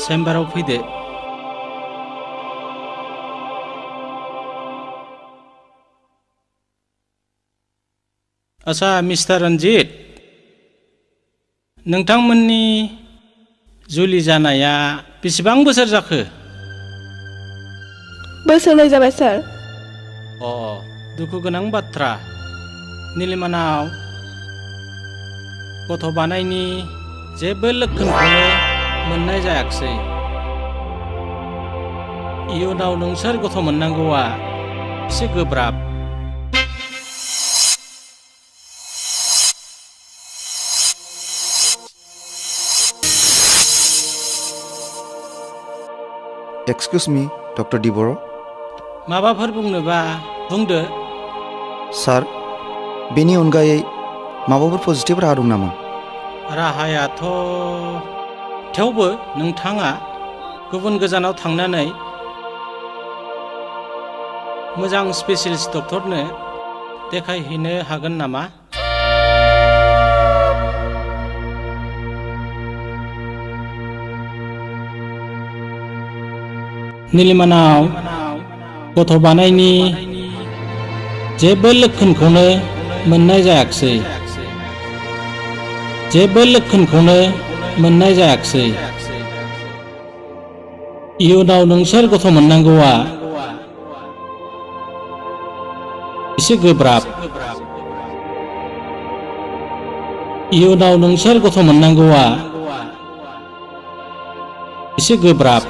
चेम्बाराव फैदो। आच्छा मिस्टार रन्जित, नोंथांमोननि जुलि जानाया बेसेबां बोसोर जाखो? बोसोरनै जाबाय सार। दुखु गोनां बाथ्रा। निलिमानाव गथ' बानायनि जेबो लक्षणखौनो मोननाय जायाखिसै। इयुनाव नोंसोर गथ' मोननांगौआ एसे गोब्राब। एक्सक्यूज मी डॉक्टर डिबोरो। माबाफोर बुंनोबा बुंदो। सार, बेनि अनगायै माबाफोर पजिटिभ राहा दं नामा? राहायाथ' थेवबो नोंथाङा गुबुन गोजानाव थांनानै मोजां स्पेशलिस्ट डक्टरनो देखायहैनो हागोन नामा? निलिमानाव गथ' बानायनि जेबो लक्षणखौनो मोननाय जायाखिसै। जेबो लक्षणखौनो मोननाय जायाखिसै। इयुनाव नोंसोर गथ' मोननांगौआ एसे गोब्राब। इयुनाव नोंसोर गथ' मोननांगौआ एसे गोब्राब।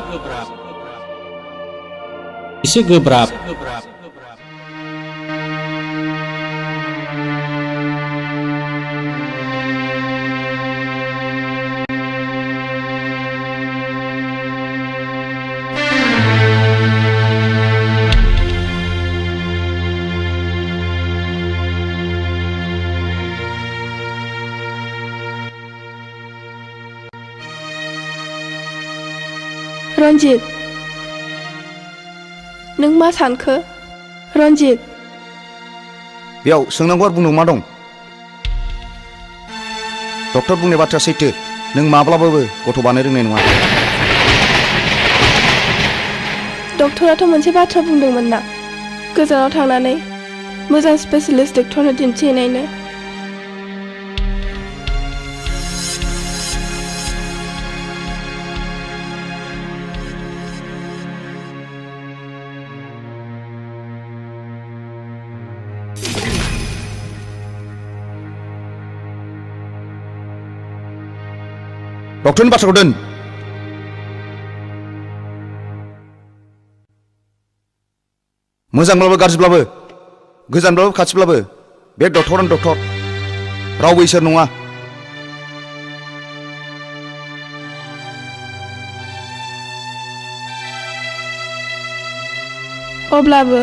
एसे गोब्राब। रन्जित, नों मा सानखो? रन्जित, बेयाव सोंनांगौ आरो बुंनांगौ मा दं? डक्टर बुंनाय बाथ्राया सैथो। नों माब्लाबाबो गथ' बानाय रोंनाय नङा। डक्टराथ' मोनसे बाथ्रा बुंदोंमोन ना, गोजानाव थांनानै मोजां स्पेशलिस्ट डक्टरनो दिन्थिहैनायनो। डक्टरनि बाथ्राखौ दोन। मोजांब्लाबो गाज्रिब्लाबो, गोजानब्लाबो खाथिब्लाबो बे डक्टरानो डक्टर, रावबो इसोर नङा। अब्लाबो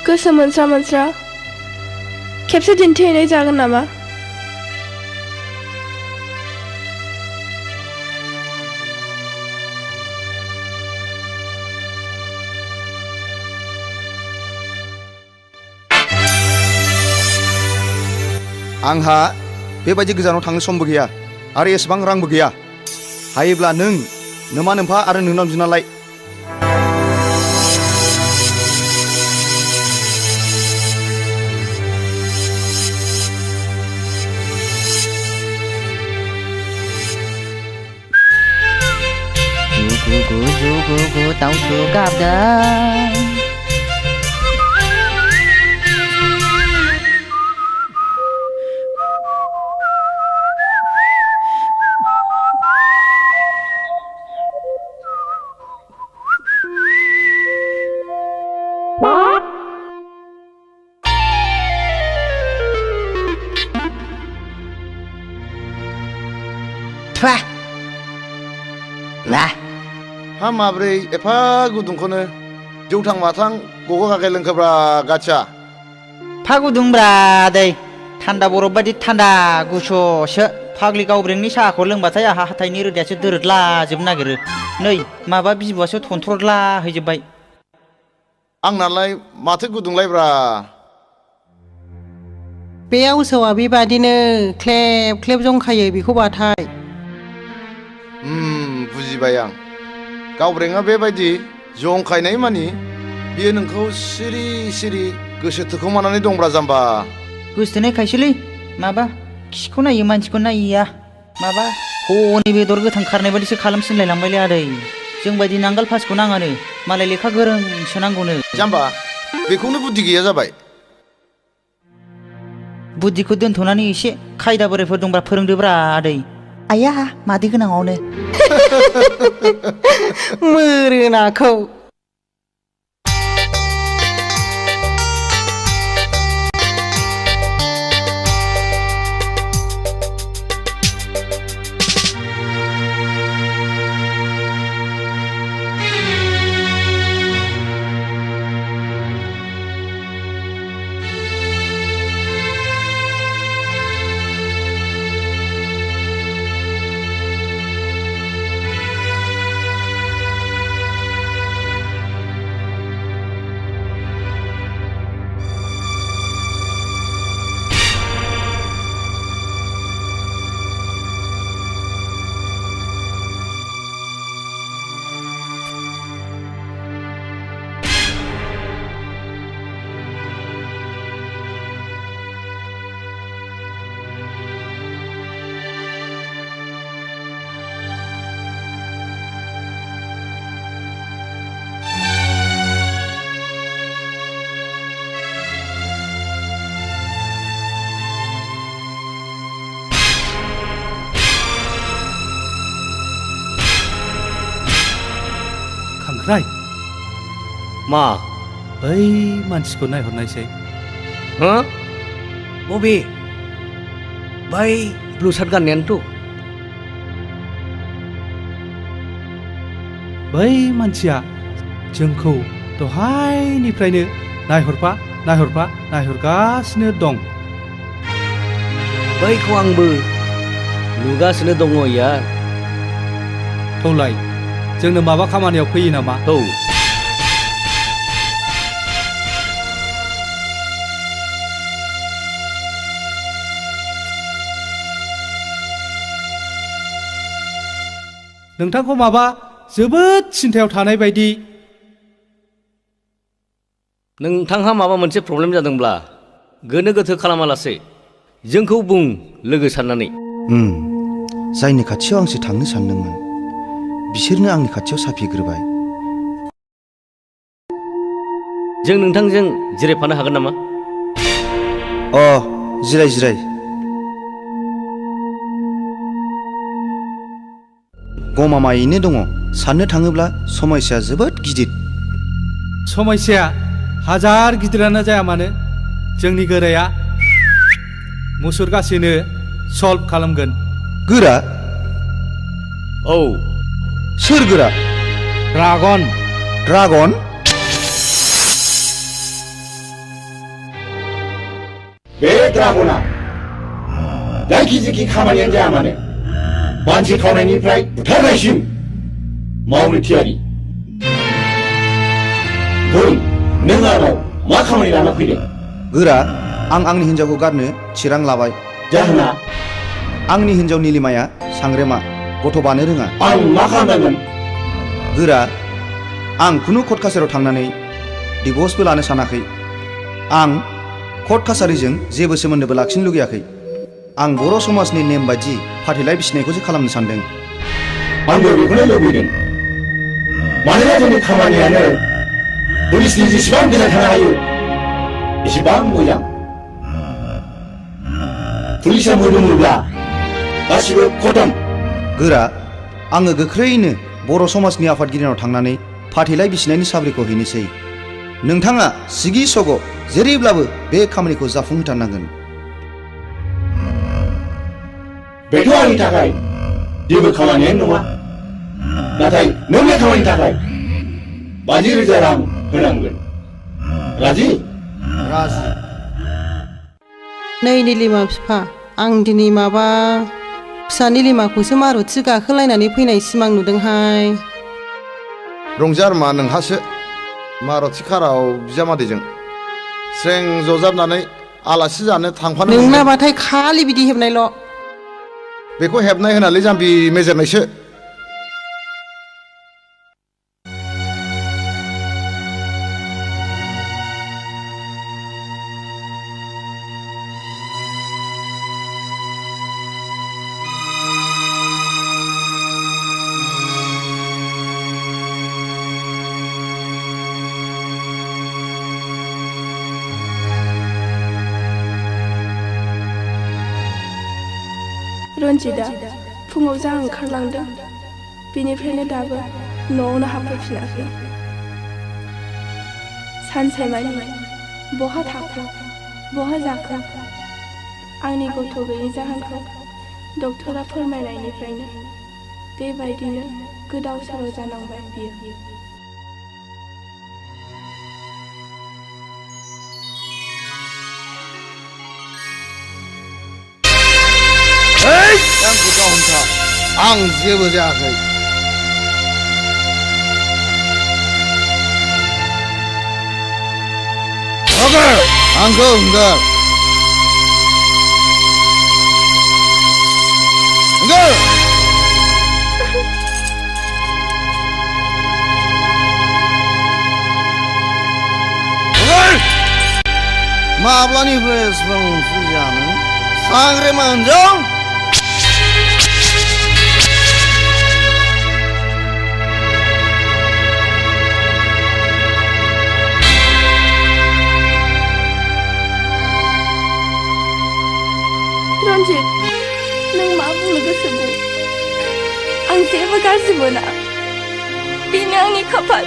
गोसो मोनस्रा मोनस्रा खेबसे दिन्थिहैनाय जागोन नामा? आंहा बेबायदि गोजानाव थांनो समबो गैया आरो एसेबां रांबो गैया। हायोब्ला नों नोमा नोम्फा आरो नोंनाव बिना लाय। Jugu दाउथु गाबदों। हा माब्रै एफा गुदुंखौनो जौथां माथां गग' गागे लोंखोब्रा गाथिया। फा गुदुंब्रा दै, थान्दा बरफ बायदि थान्दा गुसुसो। फाग्लि गावब्रेंनि साहाखौ लोंबाथाय आहा हाथाइनि रोदायासो दोरोदलाजोबनो नागिरो। नै माबा बिबुआसो थनथ्रदला हैजोब्बाय। आंनालाय माथो गुदुंलायब्रा। बे आवसोआ बेबादिनो ख्लेब ख्लेब जंखायो बेखौ बाथाय। बुजिबाय आं। गावब्रेङा बेबायदि जंखायनाय मानि बियो नोंखौ सिरि सिरि गोसो थोखोमानानै दंब्रा जाम्बा। गोसोथोनाय खायसोलै माबा खिखौ नायो मानसिखौ नायिया माबा हनै बेदर गोथां खारनाय बायदिसो खालामसिनलायलांबायलै आदै। जोंबायदि नांगोल फासिखौ नाङानो मालाय लेखा गोरोंसो नांगौनो। जाम्बा बेखौनो बुद्धि गैया जाबाय। बुद्धिखौ दोनथ'नानै एसे खायदा बोरायफोर दंब्ला फोरोंदोब्रा आदै। आया मादै गोनाङावनो मोरोनाखौ खांख्राय मा बै मानसिखौ नायहरनायसै। हो बबे बै ब्लु सार्ट गाननायानोथ'। बै मानसिया जोंखौ दहायनिफ्रायनो नायहरगासिनो दं। बैखौ आंबो नुगासिनो दङ यार। थौलाय जोंनो माबा खामानियाव फैयो नामा? औ नोंथांखौ माबा जोबोद सिन्थायाव थानाय बायदि। नोंथांहा माबा मोनसे प्रब्लेम जादोंब्ला गोनो गोथो खालामालासे जोंखौ बुं लोगो साननानै। जायनि खाथियाव आंसो थांनो सानदोंमोन बिसोरनो आंनि खाथियाव साफिग्रोबाय। जों नोंथांजों जिरायफानो हागोन नामा? जिराय गमामायैनो दङ। साननो थाङोब्ला समस्याया जोबोद गिदिर। समस्याया हाजार गिदिरानो जाया मानो जोंनि गोराया मुसुरगासिनो सल्भ खालामगोन। गोरा? औ सोर गोरा? ड्रागन। ड्रागन? बे ड्रागना जायखिजाया खामानियानो जाया मानो मानसि खावनायनिफ्राय बुथारनायसिम मावनो थियारि। बुं नों आंनाव मा खामानि लाना फैदों? गोरा, आं आंनि हिन्जावखौ गारनो थिरां लाबाय। जाहोना? आंनि हिन्जाव निलिमाया सांग्रेमा, गथ' बानो रोङा। आं मा खालामनांगोन? गोरा, आं खुनु कर्ट कासारियाव थांनानै डिभर्सबो लानो सानाखै। आं कर्ट कासारिजों जेबो सोमोन्दोबो लाखिनो लुगैयाखै। आं बर' समाजनि नेम बायदि फाथैलाइ बिसिनायखौसो खालामनो सानदों। आंबो बेखौनो लुबैदों। मानोना जोंनि खामानियानो पुलिसनि जेसेबां गोजान थानो हायो एसेबां मोजां। पुलिसा मोदोमोब्ला गासिबो खतम। गोरा, आङो गोख्रैनो बर' समाजनि आफादगिरिनाव थांनानै फाथैलाइ बिसिनायनि साब्रिखौ हैनोसै। नोंथाङा सिगि सग' जेरैब्लाबो बे खामानिखौ जाफुंहोथारनांगोन। बेथ' आंनि थाखाय जेबो खामानियानो नङा, नाथाय नों बे खामानिनि थाखाय 50,000 रां होनांगोन। राजि? राजि। नै निलिमा बिफा, आं दिनै माबा फिसा निलिमाखौसो मारुथि गाखोलायनानै फैनाय सिमां नुदोंहाय। रंजार मा नोंहासो मारुथि काराव बिजामादैजों स्रें जजाबनानै आलासि जानो थांफानो मोनगोन। नोंनाबाथाय खालि बिदि हेबनायल'। बेखौ हेबनाय होनालै जाम्बि मेजेरनायसो। रन्जितआ फुङाव जा ओंखारलांदों बिनिफ्रायनो दाबो न'आवनो हाबफैफिनाखै। सानसेमानि बहा थाखो बहा जाखो आंनि गथ' गैयै जाहोनखौ डक्टरा फोरमायनायनिफ्रायनो बेबायदिनो गोदाव सोराव जानांबाय बियो। आंखौ दाहमथा आं जेबो जायाखै। आंखौ हंगार माब्लानिफ्राय एसेबां ओंख्रि जानो सांग्रेमानजों रन्जित नों मा बुंनो गोसो बुं आं जेबो गाज्रि मोना बेनो आंनि खाफाल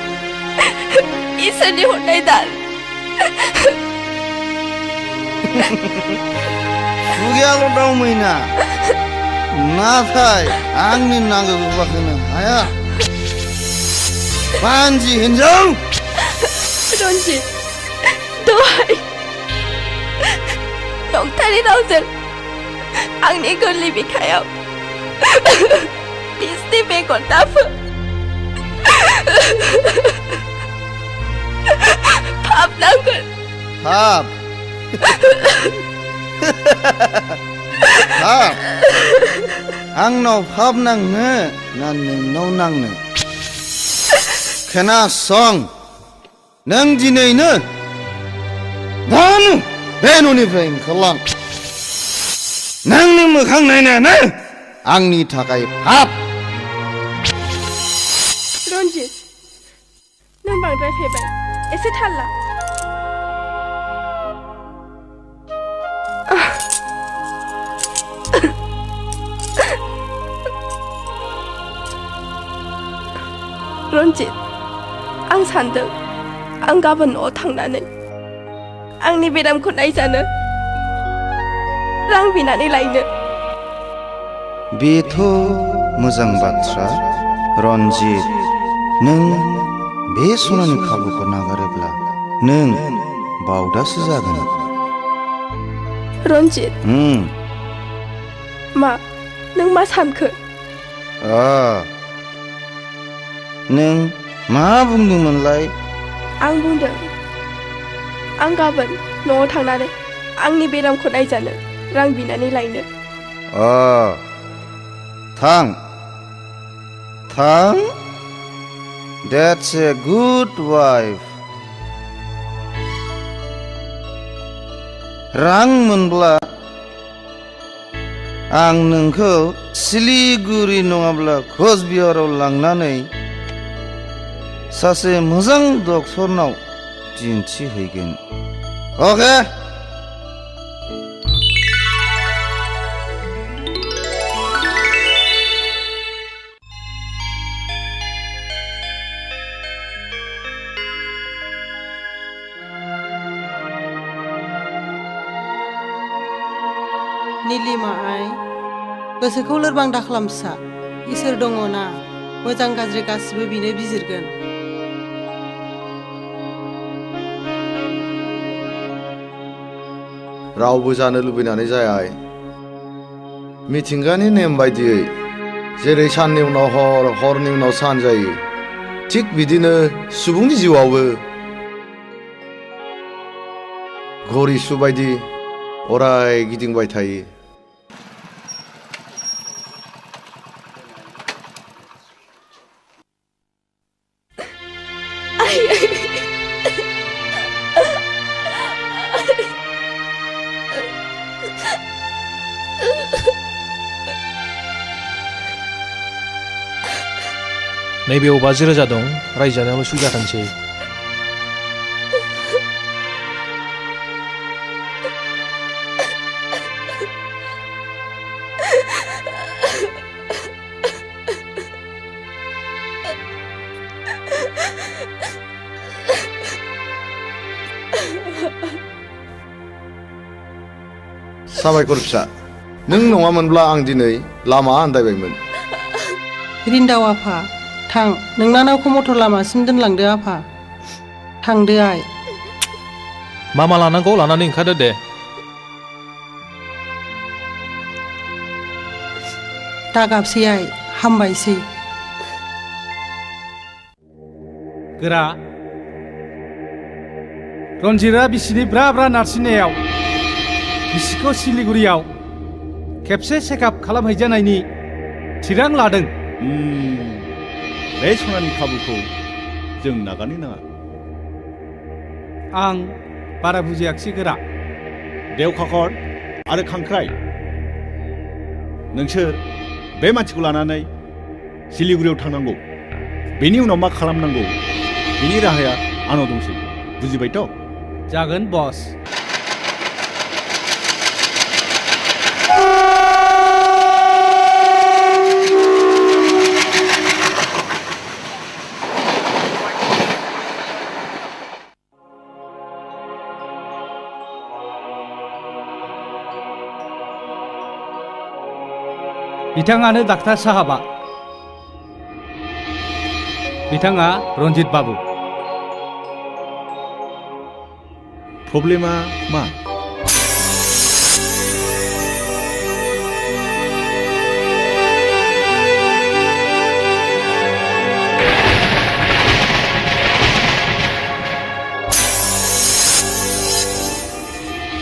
इसोरनि हरनाय दान। खुगायाल' दावमैना नाथाय आंनि नांगौ होनो हाया बानजि हिनजाव। रन्जित दहाय नंथारि रावजों आंनि गोरलै बिखायाव बिसनि बेगर दाफो पाप नांगोन। पाप पाप आंनाव पाप नांनो ना नोंनाव नांनो? खोनासं नों दिनैनो दानो बे न'निफ्राय ओंखारलां। नोंनि मोखां नायनायानो आंनि थाखाय पाप। रन्जित नों बांद्राय फेबाय एसे थाल ला। रन्जित आं सान्दों आं गाबोन न'आव थांनानै आंनि बेरामखौ नायजानो रां बिनानै लायनो। बेथ' मोजां बाथ्रा रन्जित। नों बे सनानि खाबुखौ नागारोब्ला नों बावदासो जागोन। रन्जित मा नों मा सानखो? नों मा बुंदोंमोनलाय? आं बुंदों आं गाबोन न'आव थांनानै आंनि बेरामखौ नायजानो रां बिनानै लायनो। थां थां That's a good wife. रां मोनब्ला आं नोंखौ सिलिगुरि नङाब्ला कचबिहाराव लांनानै सासे मोजां डक्टरनाव दिन्थिहैगोन। अके? निलिमा आइ गोसोखौ लोरबां दाखालाम फिसा। इसोर दङ ना मोजां गाज्रि गासिबो बिनो बिजिरगोन। रावबो जानो लुबैनानै जाया। मिथिंगानि नेम बायदियै जेरै साननि उनाव हर हरनि उनाव सान जायो थिग बिदिनो सुबुंनि जिउआवबो घड़ी सु बायदि अराय गिदिंबाय थायो। नैबेयाव 50,000 दं रायजानायावल' सुबिदा थांसै। साबायखर फिसा नों नङामोनब्ला आं दिनै लामा आन्दायबायमोन रिन्दाव आफा थां नोंना नावखौ मटर लामासिम दोनलांदो आफा थांदो आइ मा मा लानांगौ लानानै ओंखारदो दे दागाबसै आइ हामबायसै गोरा रन्जितआ बिसिनि ब्रा ब्रा नारसिननायाव बिसिखौ सिलिगुरियाव खेबसे चेकआप खालामहैजानायनि थिरां लादों बे सनानि खाबुखौ जों नागारनो नाङा आं बारा बुजियाखिसै गोरा देवखाखर आरो खांख्राइ नोंसोर बे मानसिखौ लानानै सिलिगुरियाव थांनांगौ बेनि उनाव मा खालामनांगौ बेनि राहाया आंनाव दंसै बुजिबायथ' जागोन बस बिथाङानो डाक्टार साहाबा बिथाङा रन्जित बाबु प्रब्लेमा मा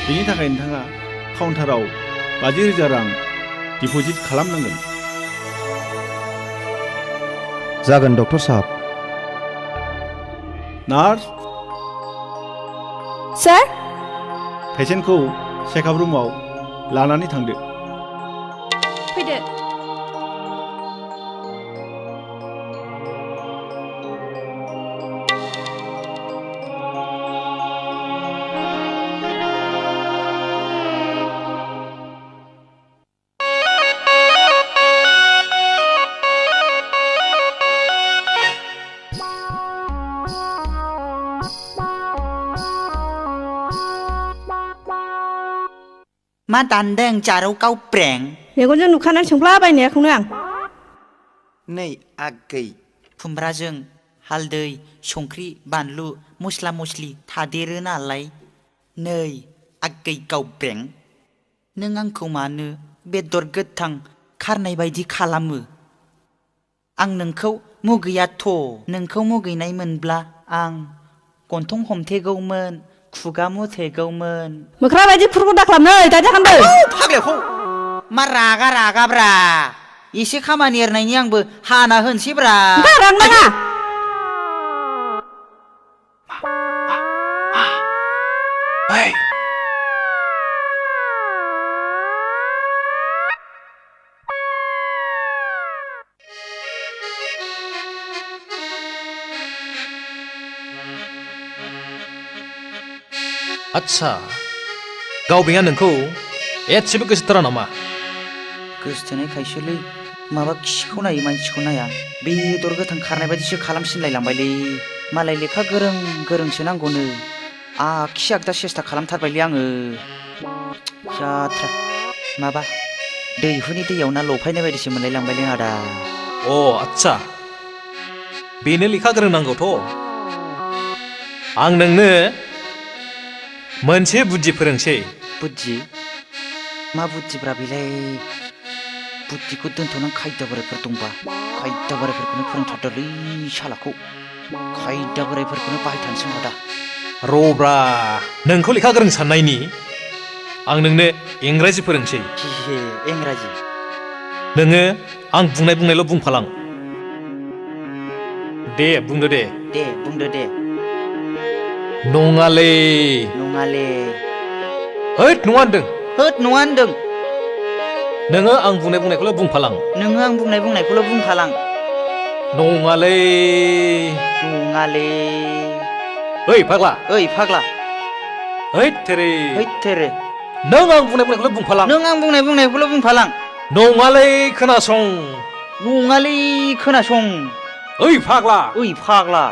बेनि थाखाय नोंथाङा काउन्टाराव 50,000 रां डिप'जिट खालामनांगोन जागोन डक्टर साहाब नार्स सर पेसेन्टखौ चेकआप रुमाव लानानै थांदो फैदो मा दानदों जारौ गावब्रें मेगनजों नुखानानै सोंफ्लाबायनायखौनो आं नै आगै खुमब्राजों हालदै संख्रि बानलु मस्ला मस्लि थादेरो नालाय नै आगै गावब्रें नों आंखौ मानो बेदर गोथां खारनाय बायदि खालामो आं नोंखौ मुगैयाथ' नोंखौ मुगैनाय मोनब्ला आं गन्थं हमथेगौमोन खुगा मुथेगौमोन मोख्रा बायदि फुरखौ दाख्लाबनै दाजाखान्दो फाग्लाखौ मा रागा रागाब्रा एसे खामानि एरनायनि आंबो हाना होनसैब्रा रां नाङा आच्छा गावबेंआ नोंखौ एसेबो गोसोथारा नामा गोसोथोनायखायसोलै माबा खिखौ नायो मानसिखौ नाया बेदर गोथां खारनाय बायदिसो खालामसिनलायलांबायलै मालाय लेखा गोरों गोरोंसो नांगौनो आखि आगदा सेस्था खालामथारबायलै आङो जाथ्रा माबा दैहुनि दैयाव ना लफायनाय बायदिसो मोनलायलांबायलै आदा अ आच्छा बेनो लेखा गोरों नांगौथ' आं नोंनो मोनसे बुद्धि फोरोंसै बुद्धि मा बुद्धिब्रा बेलाय बुद्धिखौ दोनथ'नानै खायदा बोरायफोर दंबा खायदा बोरायफोरखौनो फोरोंथारदोलै सालाखौ खायदा बोरायफोरखौनो बाहायथानोसै दा रब्रा नोंखौ लेखा गोरों साननायनि आं नोंनो इंराजि फोरोंसै इंराजि नोङो आं बुंनायल' बुंफालां दे बुंदो दे बुंदो दे नङालै नङाले होद नङा होनदों होद नङा होनदों नोङो आं बुंनायखौल' बुंफालां नोङो आं बुंनायखौल' बुंफालां नङालै नङाले ओइ फाग्ला हैद थेरे नों आं बुंनायखौल' बुंफालां नों आं बुंनायखौल' बुंफालां नङालै खोनासं नङालै खोनासं ओइ फाग्ला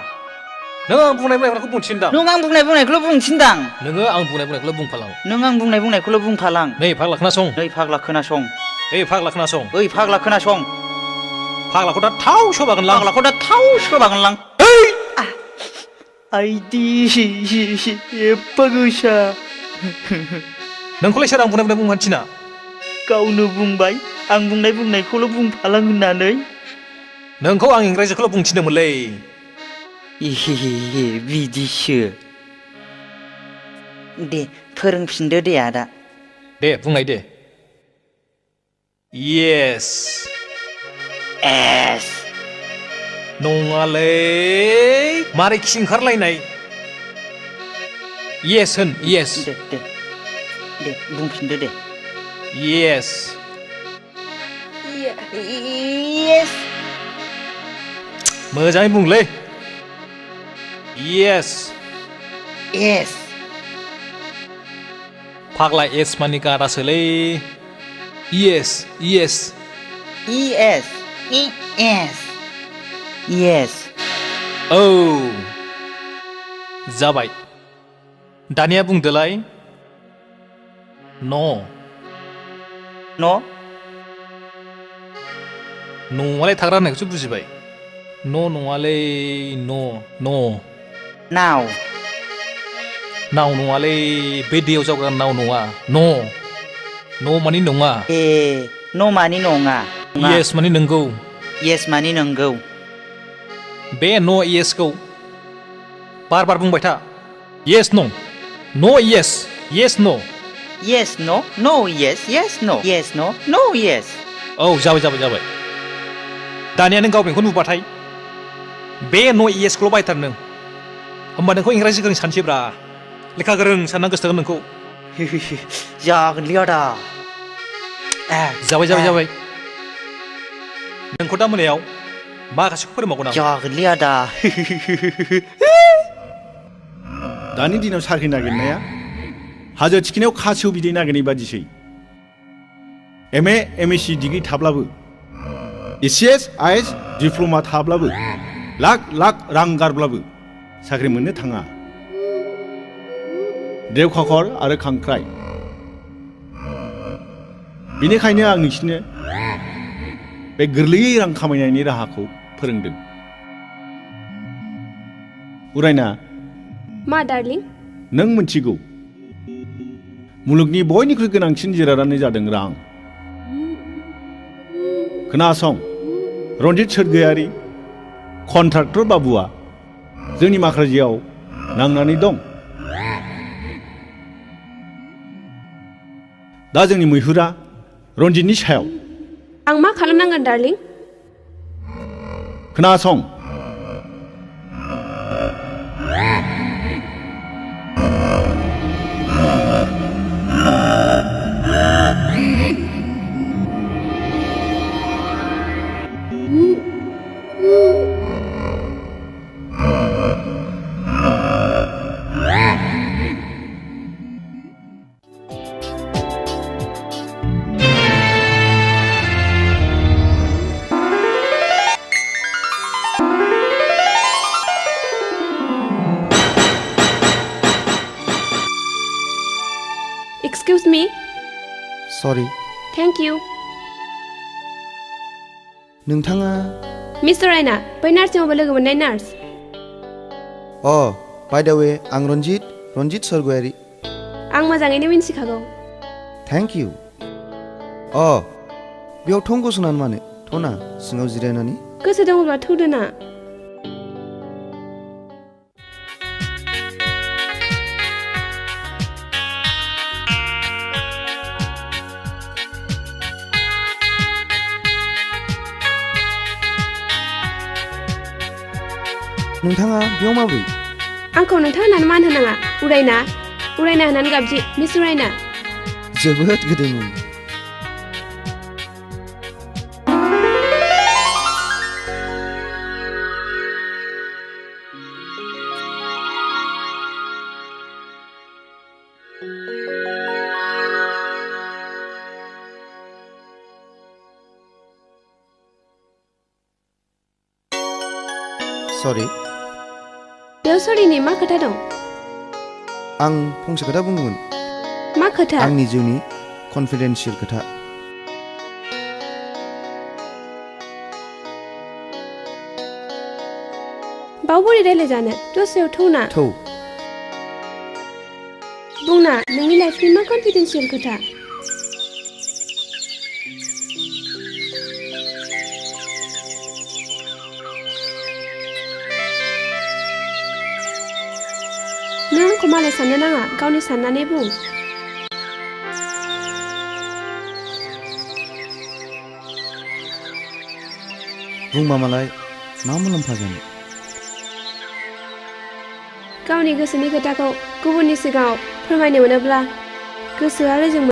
नों आं बुंनायखौ बुंथिनदां नों आं बुंनायखौल' बुंथिनदां नोङो आं बुंनायखौल' बुंफालां नों आं बुंनायखौल' बुंफालां नै फाग्ला खोनासं नै फाग्ला खोनासं ओइ फाग्ला खोनासं ओइ फाग्ला खोनासं फाग्लाखौ दा थाव सोबागोनलां फाग्लाखौ दा थाव सोबागोनलां आइदि एफा गोसा नोंखौलाय सोर आं बुंनाय थिना गावनो बुंबाय आं बुंनायखौल' बुंफालां होननानै नोंखौ आं इंराजिखौल' बुंथिनोमोनलै बिदिसो दे फोरोंफिनदो दे आदा दे बुंनाय दे येस एस नङालै मारै खि ओंखारलायनाय येस होन येस दे बुंफिनदो दे येस येस मोजाङै बुंलै येस येस फाग्ला एस मानि गारासोलै yes yes yes yes yes औ जाबाय दानिया बुंदोलाय न' न'आलाय थाग्रा होननायखौसो बुजिबाय न'आलै न' नाव नङालै बे दैयाव जावग्रा नाव नङा न' मानि नङा ए न' मानि नङा येस मानि नंगौ येस मानि नंगौ बे न' येसखौ बार बुंबाय था येस न' येस येस न' येस न' येस येस न' येस न' येस औ जाबाय दानिया नों गावनिखौ नुबाथाय बे न' येसखौल' बायथार नों होमबा नोंखौ इंराजि गोरों सानसैब्रा लेखा गोरों सानना गोसोथोगोन नोंखौ जागोनलै आदा जाबाय नोंखौ दा मोनायाव माखासेखौ फोरोंबावगोन आं जागोनलै आदा दानि दिनाव साख्रि नागिरनाया हाजो थिखिनायाव खासेव बिदै नागिरनाय बादिसै एम.ए. सि डिग्री थाब्लाबो एसिएस आइएस डिप्ल'मा थाब्लाबो लाख रां गारब्लाबो साख्रि मोननो थाङा देवखाखर आरो खांख्राइ बेनिखायनो आं नोंसिनो बे गोरलैयै रां खामायनायनि राहाखौ फोरोंदों उरायना मा डार्लिं नों मिथिगौ मुलुगनि बयनिख्रुइ गोनांसिन जिरादानो जादों रां खोनासं रन्जित सोरगोयारि कन्ट्राक्टर बाबुआ जोंनि माखाजियाव नांनानै दं दा जोंनि मैहुरा रन्जितनि सायाव आं मा खालामनांगोन डार्लिं खोनासं Excuse me. सरि Thank you. नोंथाङा मिस्टार रायना बै नार्सिंआवबो लोगो मोननाय नार्स बाय द वे आं रन्जित सोरगोयारि आं मोजाङैनो मिन्थिखागौ थेंक इउ बेयाव थं गसंनानै मानो थना सिङाव जिरायनानै गोसो दङब्ला थौदो ना नोंथाङा बेयाव माब्रै आंखौ नोंथां होननानै मान होनाङा उरायना होननानै गाबज्रि मिस उरायना जोबोद गोदैमोन सरि बेयाव सरिनि मा खोथा दं? आं फंसे खोथा बुंगौमोन। मा खोथा? आंनि जिउनि कनफिडेन्सियेल खोथा। बाव बोरै रायलायजानो? दस्रायाव थौना। थौ। बुंना नोंनि लाइफनि मा कनफिडेन्सियेल खोथा? नों आंखौ मालाय साननो नाङा, गावनि साननानै बुं। बुंबा मालाय मा मुलाम्फा जानो? गावनि गोसोनि खोथाखौ गुबुननि सिगाङाव फोरमायनो मोनोब्ला गोसोआ रेजें मोनो।